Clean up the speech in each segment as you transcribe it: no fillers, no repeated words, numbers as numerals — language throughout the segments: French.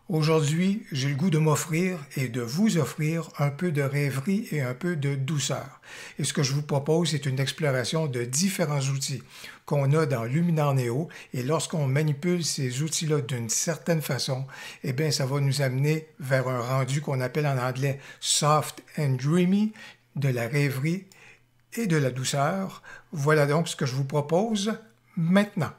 Aujourd'hui, j'ai le goût de m'offrir et de vous offrir un peu de rêverie et un peu de douceur. Et ce que je vous propose, c'est une exploration de différents outils qu'on a dans Luminar Neo. Et lorsqu'on manipule ces outils-là d'une certaine façon, eh bien, ça va nous amener vers un rendu qu'on appelle en anglais soft and dreamy, de la rêverie et de la douceur. Voilà donc ce que je vous propose maintenant.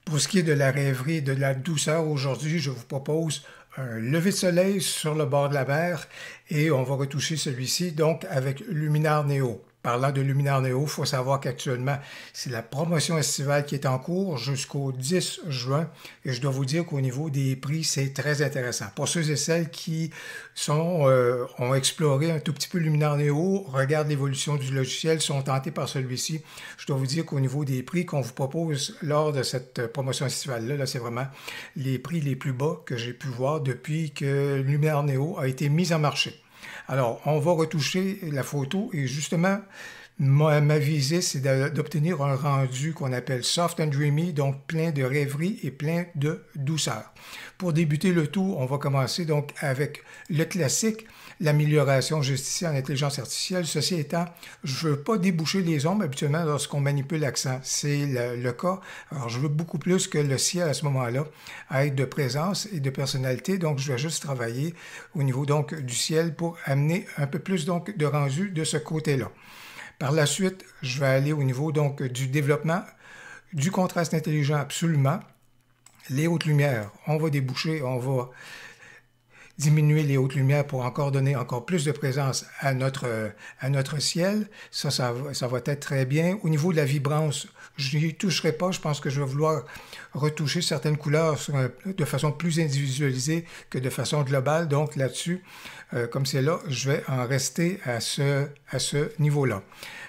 Pour ce qui est de la rêverie et de la douceur, aujourd'hui, je vous propose un lever de soleil sur le bord de la mer et on va retoucher celui-ci donc avec Luminar Neo. Parlant de Luminar Neo, il faut savoir qu'actuellement, c'est la promotion estivale qui est en cours jusqu'au 10 juin et je dois vous dire qu'au niveau des prix, c'est très intéressant. Pour ceux et celles qui ont exploré un tout petit peu Luminar Neo, regardent l'évolution du logiciel, sont tentés par celui-ci, je dois vous dire qu'au niveau des prix qu'on vous propose lors de cette promotion estivale-là, là, c'est vraiment les prix les plus bas que j'ai pu voir depuis que Luminar Neo a été mis en marché. Alors, on va retoucher la photo et justement, ma visée, c'est d'obtenir un rendu qu'on appelle soft and dreamy, donc plein de rêverie et plein de douceur. Pour débuter le tout, on va commencer donc avec le classique, l'amélioration juste ici en intelligence artificielle. Ceci étant, je ne veux pas déboucher les ombres habituellement lorsqu'on manipule l'accent. C'est le cas. Alors, je veux beaucoup plus que le ciel à ce moment-là être de présence et de personnalité. Donc, je vais juste travailler au niveau donc du ciel pour amener un peu plus donc de rendu de ce côté-là. Par la suite, je vais aller au niveau donc du développement, du contraste intelligent absolument. Les hautes lumières, on va déboucher, on va diminuer les hautes lumières pour encore donner encore plus de présence à notre ciel. Ça va être très bien. Au niveau de la vibrance, je n'y toucherai pas. Je pense que je vais vouloir retoucher certaines couleurs de façon plus individualisée que de façon globale. Donc là-dessus, comme c'est là, je vais en rester à ce niveau-là.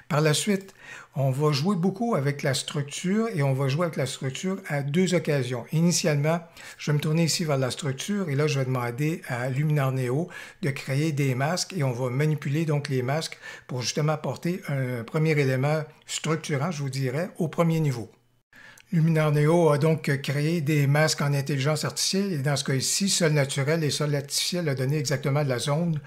Par la suite, on va jouer beaucoup avec la structure et on va jouer avec la structure à deux occasions. Initialement, je vais me tourner ici vers la structure et là, je vais demander à Luminar Neo de créer des masques et on va manipuler donc les masques pour justement apporter un premier élément structurant, je vous dirais, au premier niveau. Luminar Neo a donc créé des masques en intelligence artificielle et dans ce cas ici, sol naturel et sol artificiel a donné exactement la zone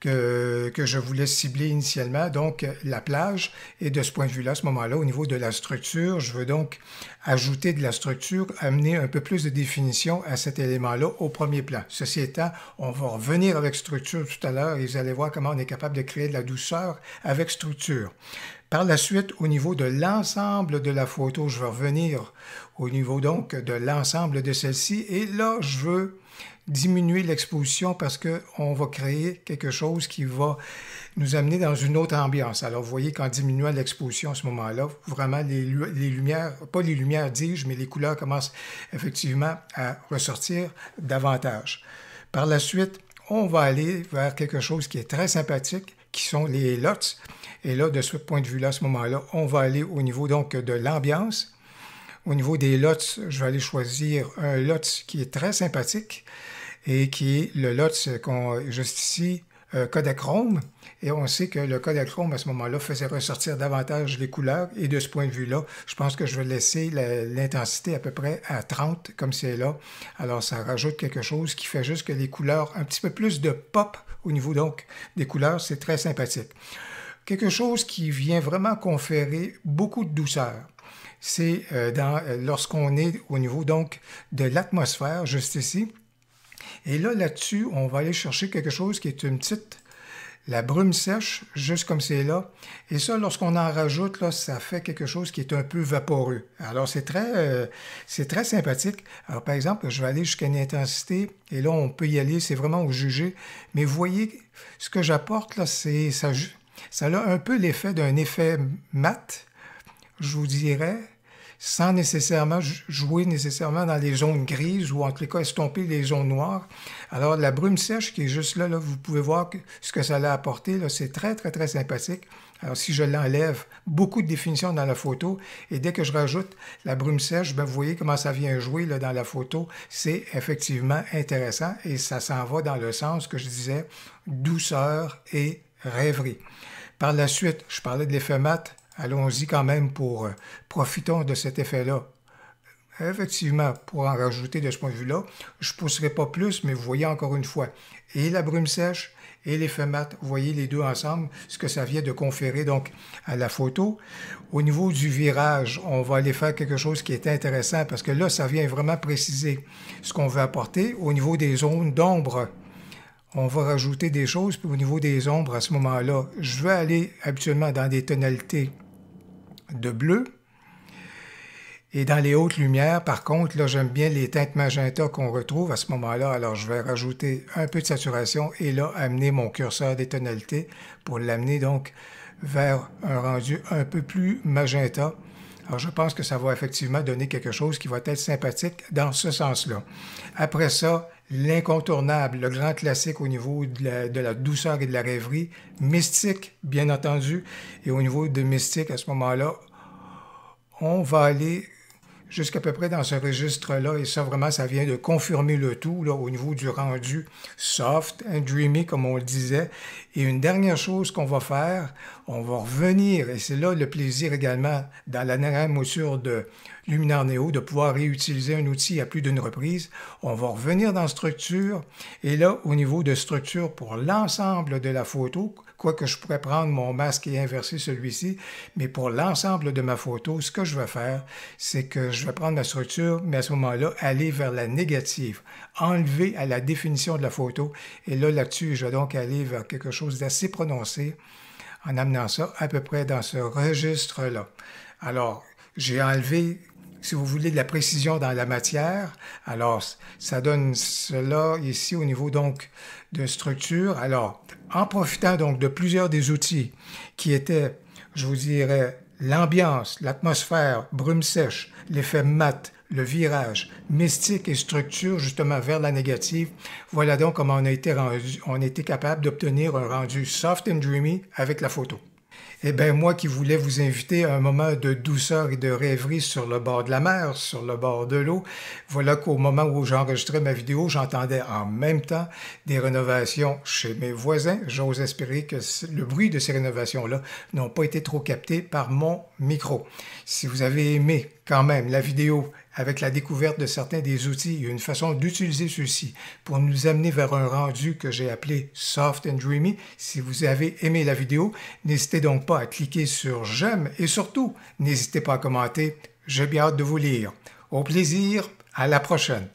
que je voulais cibler initialement, donc la plage. Et de ce point de vue-là, à ce moment-là, au niveau de la structure, je veux donc ajouter de la structure, amener un peu plus de définition à cet élément-là au premier plan. Ceci étant, on va revenir avec structure tout à l'heure et vous allez voir comment on est capable de créer de la douceur avec structure. Par la suite, au niveau de l'ensemble de la photo, je vais revenir au niveau donc de l'ensemble de celle-ci. Et là, je veux diminuer l'exposition parce qu'on va créer quelque chose qui va nous amener dans une autre ambiance. Alors, vous voyez qu'en diminuant l'exposition à ce moment-là, vraiment, les lumières, pas les lumières, dis-je, mais les couleurs commencent effectivement à ressortir davantage. Par la suite, on va aller vers quelque chose qui est très sympathique, qui sont les LUTs. Et là, de ce point de vue-là, à ce moment-là, on va aller au niveau donc de l'ambiance. Au niveau des LUTs, je vais aller choisir un LUT qui est très sympathique et qui est le LUT juste ici, Kodachrome. Et on sait que le Kodachrome, à ce moment-là, faisait ressortir davantage les couleurs. Et de ce point de vue-là, je pense que je vais laisser l'intensité à peu près à 30, comme c'est là. Alors, ça rajoute quelque chose qui fait juste que les couleurs, un petit peu plus de pop au niveau donc des couleurs, c'est très sympathique. Quelque chose qui vient vraiment conférer beaucoup de douceur. C'est lorsqu'on est au niveau donc de l'atmosphère, juste ici. Et là, là-dessus, on va aller chercher quelque chose qui est la brume sèche, juste comme c'est là. Et ça, lorsqu'on en rajoute, là, ça fait quelque chose qui est un peu vaporeux. Alors, c'est très sympathique. Alors, par exemple, je vais aller jusqu'à une intensité, et là, on peut y aller, c'est vraiment au jugé. Mais vous voyez, ce que j'apporte, là, c'est ça a un peu l'effet d'un effet mat, je vous dirais, sans nécessairement jouer nécessairement dans les zones grises ou en tout cas estomper les zones noires. Alors la brume sèche qui est juste là, vous pouvez voir ce que ça a apporté, c'est très, très, très sympathique. Alors si je l'enlève, beaucoup de définition dans la photo, et dès que je rajoute la brume sèche, ben, vous voyez comment ça vient jouer là, dans la photo. C'est effectivement intéressant et ça s'en va dans le sens que je disais, douceur et rêverie. Par la suite, je parlais de l'effet mat. Allons-y quand même profitons de cet effet-là. Effectivement, pour en rajouter de ce point de vue-là, je ne pousserai pas plus, mais vous voyez encore une fois, et la brume sèche et l'effet mat, vous voyez les deux ensemble, ce que ça vient de conférer donc à la photo. Au niveau du virage, on va aller faire quelque chose qui est intéressant parce que là, ça vient vraiment préciser ce qu'on veut apporter. Au niveau des zones d'ombre, on va rajouter des choses, puis au niveau des ombres, à ce moment-là, je vais aller habituellement dans des tonalités de bleu. Et dans les hautes lumières, par contre, là, j'aime bien les teintes magenta qu'on retrouve à ce moment-là. Alors, je vais rajouter un peu de saturation et là, amener mon curseur des tonalités pour l'amener donc vers un rendu un peu plus magenta. Alors, je pense que ça va effectivement donner quelque chose qui va être sympathique dans ce sens-là. Après ça, l'incontournable, le grand classique au niveau de la douceur et de la rêverie, mystique, bien entendu. Et au niveau de mystique, à ce moment-là, on va aller jusqu'à peu près dans ce registre-là, et ça, vraiment, ça vient de confirmer le tout, là, au niveau du rendu soft and dreamy, comme on le disait. Et une dernière chose qu'on va faire, on va revenir, et c'est là le plaisir également, dans la dernière mouture de Luminar Neo, de pouvoir réutiliser un outil à plus d'une reprise. On va revenir dans structure, et là, au niveau de structure pour l'ensemble de la photo, quoique je pourrais prendre mon masque et inverser celui-ci, mais pour l'ensemble de ma photo, ce que je vais faire, c'est que je vais prendre ma structure, mais à ce moment-là, aller vers la négative, enlever à la définition de la photo, et là, là-dessus, je vais donc aller vers quelque chose d'assez prononcé, en amenant ça à peu près dans ce registre-là. Alors, j'ai enlevé, si vous voulez, de la précision dans la matière. Alors, ça donne cela ici au niveau donc de structure. Alors, en profitant donc de plusieurs des outils qui étaient, je vous dirais, l'ambiance, l'atmosphère, brume sèche, l'effet mat, le virage, mystique et structure justement vers la négative, voilà donc comment on a été capable d'obtenir un rendu soft and dreamy avec la photo. Eh bien, moi qui voulais vous inviter à un moment de douceur et de rêverie sur le bord de la mer, sur le bord de l'eau, voilà qu'au moment où j'enregistrais ma vidéo, j'entendais en même temps des rénovations chez mes voisins. J'ose espérer que le bruit de ces rénovations-là n'ont pas été trop captés par mon micro. Si vous avez aimé quand même la vidéo avec la découverte de certains des outils et une façon d'utiliser ceux-ci pour nous amener vers un rendu que j'ai appelé Soft and Dreamy. Si vous avez aimé la vidéo, n'hésitez donc pas à cliquer sur j'aime et surtout, n'hésitez pas à commenter. J'ai bien hâte de vous lire. Au plaisir, à la prochaine.